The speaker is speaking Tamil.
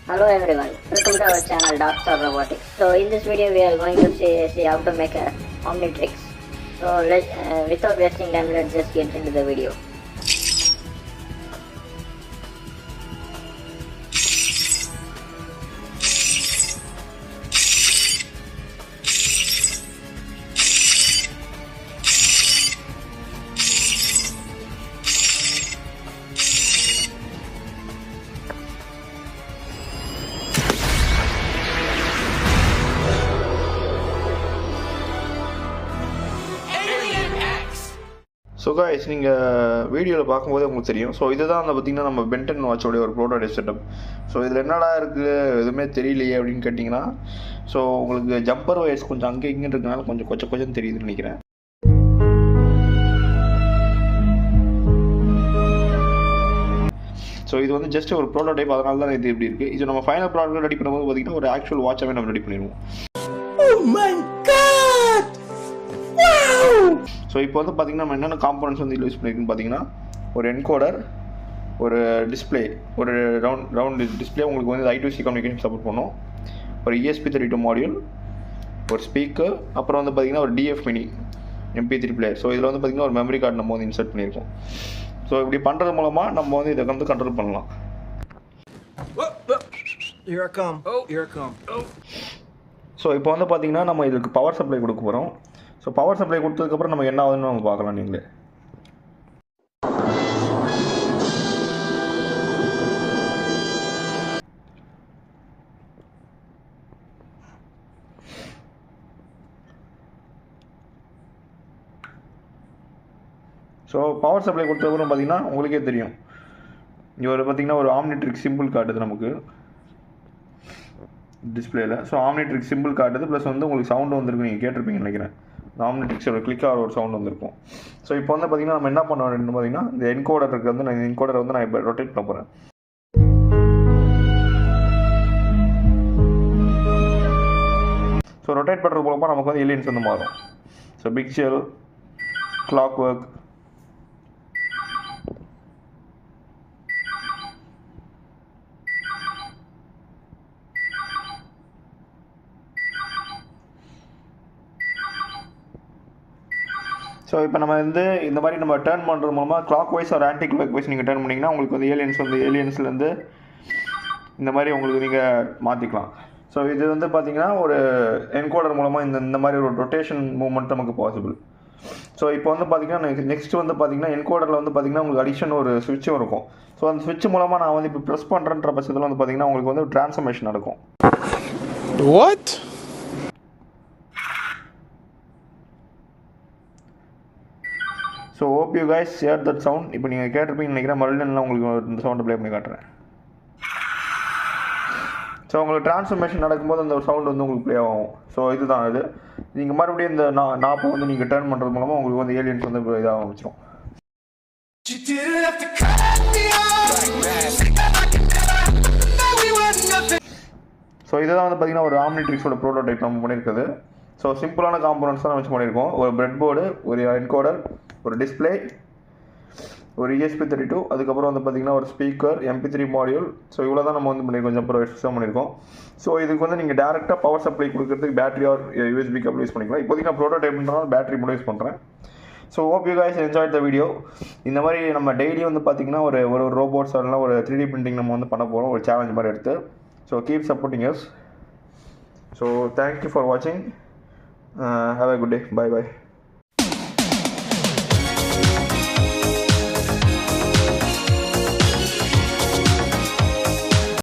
Hello everyone, welcome to our channel Dark Star Robotics. So in this video we are going to see how to make a Omnitrix. So without wasting time, let's just get into the video. So guys நீங்கள் வீடியோவில் பார்க்கும்போதே உங்களுக்கு தெரியும். ஸோ இதுதான் வந்து பார்த்திங்கன்னா நம்ம பென்டன் வாட்சோடைய ஒரு ப்ரோட்டோடைப் செட்டப். ஸோ இதில் என்னடா இருக்குது எதுவுமே தெரியலையே அப்படின்னு கேட்டிங்கன்னா, ஸோ உங்களுக்கு ஜம்பர் வயர்ஸ் கொஞ்சம் அங்கே இங்கே இருக்கனால கொஞ்சம் கொஞ்சம் தெரியுதுன்னு நினைக்கிறேன். ஸோ இது வந்து ஜஸ்ட் ஒரு ப்ரோட்டோடைப், அதனால தான் இது இப்படி இருக்குது. இது நம்ம ஃபைனல் ப்ராடக்ட் ரெடி பண்ணும்போது பார்த்திங்கன்னா ஒரு ஆக்சுவல் வாட்சாகவே நம்ம ரெடி பண்ணிடுவோம். ஸோ இப்போ வந்து பார்த்திங்கன்னா நம்ம என்னென்ன காம்போனன்ட்ஸ் வந்து யூஸ் பண்ணியிருக்குன்னு பார்த்தீங்கன்னா, ஒரு என்கோடர், ஒரு டிஸ்பிளே, ஒரு ரவுண்ட் டிஸ்பிளே உங்களுக்கு வந்து I2C கம்யூனிகேஷன் சப்போர்ட் பண்ணும், ஒரு ESP32 மாடியூல், ஒரு ஸ்பீக்கர், அப்புறம் வந்து பார்த்திங்கன்னா ஒரு DF mini MP3 player. So இதில் வந்து பார்த்திங்கன்னா ஒரு மெமரி கார்டு நம்ம வந்து இன்சர்ட் பண்ணியிருக்கோம். ஸோ இப்படி பண்ணுறது மூலமாக நம்ம வந்து இதை வந்து கண்ட்ரோல் பண்ணலாம். ஸோ இப்போ வந்து பார்த்திங்கன்னா நம்ம இதுக்கு பவர் சப்ளை கொடுக்க போகிறோம். ஸோ பவர் சப்ளை கொடுத்ததுக்கப்புறம் நம்ம என்ன ஆகுதுன்னு நம்ம பார்க்கலாம். நீங்களே ஸோ பவர் சப்ளை கொடுத்ததுக்கப்புறம் பார்த்தீங்கன்னா உங்களுக்கே தெரியும், இங்கே ஒரு பார்த்தீங்கன்னா ஒரு ஆம்னிட்ரிக்ஸ் சிம்பிள் காட்டுது நமக்கு டிஸ்பிளேயில். ஸோ ஆம்னிட்ரிக்ஸ் சிம்பிள் காட்டுது, ப்ளஸ் வந்து உங்களுக்கு சவுண்டு வந்துருக்கு, நீங்கள் கேட்டிருப்பீங்கன்னு நினைக்கிறேன். ஆம்னிட்ரிக்ஸோட கிளிக் ஆகிற ஒரு சவுண்ட் வந்துருக்கும். ஸோ இப்போ வந்து பார்த்திங்கன்னா நம்ம என்ன பண்ண வேணும்னு பார்த்தீங்கன்னா, இந்த என்கோடர் இருக்குது வந்து நான் என்கோடரை வந்து நான் இப்போ ரொட்டேட் பண்ண போகிறேன். ஸோ ரொட்டேட் பண்ணுறது மூலமாக நமக்கு வந்து ஏலியன்ஸ் வந்து மாறும். So big shell, clock work, so இப்போ நம்ம வந்து இந்த மாதிரி நம்ம டேர்ன் பண்ணுறது மூலமாக கிளாக் வைஸ் ஒரு ஆன்டி கிளாக் வைஸ் நீங்கள் டேர்ன் பண்ணிங்கன்னா உங்களுக்கு வந்து ஏலியன்ஸ்லேருந்து இந்த மாதிரி உங்களுக்கு நீங்கள் மாற்றிக்கலாம். ஸோ இது வந்து பார்த்திங்கன்னா ஒரு என்கோடர் மூலமாக இந்த மாதிரி ஒரு ரொட்டேஷன் மூவ்மெண்ட் நமக்கு பாசிபிள். ஸோ இப்போ வந்து பார்த்திங்கன்னா நெக்ஸ்ட் வந்து பார்த்திங்கன்னா என்கோடரில் வந்து பார்த்திங்கன்னா உங்களுக்கு அடிஷன் ஒரு சுவிட்சும் இருக்கும். ஸோ அந்த சுவிட்ச் மூலமாக நான் வந்து இப்போ ப்ரெஸ் பண்ணுறன்ற பட்சத்தில் வந்து பார்த்திங்கன்னா உங்களுக்கு வந்து ட்ரான்ஸ்ஃபர்மேஷன் நடக்கும். What? So hope you guys heard that sound. இப்போ நீங்கள் கேட்டிருப்பீங்கன்னு நினைக்கிறேன். மறுபடியும் உங்களுக்கு இந்த சவுண்டை ப்ளே பண்ணி காட்டுறேன். ஸோ உங்களுக்கு ட்ரான்ஸ்ஃபர்மேஷன் நடக்கும்போது அந்த சவுண்ட் வந்து உங்களுக்கு ப்ளே ஆகும். ஸோ இதுதான் இது. நீங்கள் மறுபடியும் இந்த நாப்பை வந்து நீங்கள் டர்ன் பண்ணுறது மூலமாக உங்களுக்கு வந்து ஏலியன்ஸ் வந்து இதாக ஆரம்பிச்சிடும். ஸோ இதுதான் வந்து பார்த்திங்கன்னா ஒரு ஆம்னிட்ரிக்ஸோட ப்ரோட்டோடைப் நம்ம பண்ணியிருக்குது. ஸோ சிம்பிளான காம்போனன்ட்ஸ் தான் வச்சு பண்ணியிருக்கோம். ஒரு பிரெட் போர்டு, ஒரு என்கோடர், ஒரு டிஸ்பிளே, ஒரு ESP32, அதுக்கப்புறம் வந்து பார்த்திங்கன்னா ஒரு ஸ்பீக்கர், MP3 மாடியூல். ஸோ இவ்வளோ தான் நம்ம வந்து பண்ணியிருக்கோம், ஜம்பர் எக்ஸ்ட்ரா பண்ணியிருக்கோம். ஸோ இதுக்கு வந்து நீங்கள் டேரெக்டாக பவர் சப்ளை கொடுக்குறதுக்கு battery or USB cable use பண்ணிக்கலாம். இப்போதைக்கு நான் ப்ரோட்டோடைப்னால பேட்டரி மட்டும் யூஸ் பண்ணுறேன். So hope you guys enjoyed the video. இந்த மாதிரி நம்ம டெய்லி வந்து பார்த்திங்கன்னா ஒரு ரோபோட்ஸ் அதெல்லாம் ஒரு 3D பிரிண்டிங் நம்ம வந்து பண்ண போகிறோம், ஒரு சேலஞ்ச் மாதிரி எடுத்து. So keep supporting us. So thank you for watching. Have a good day. Bye bye.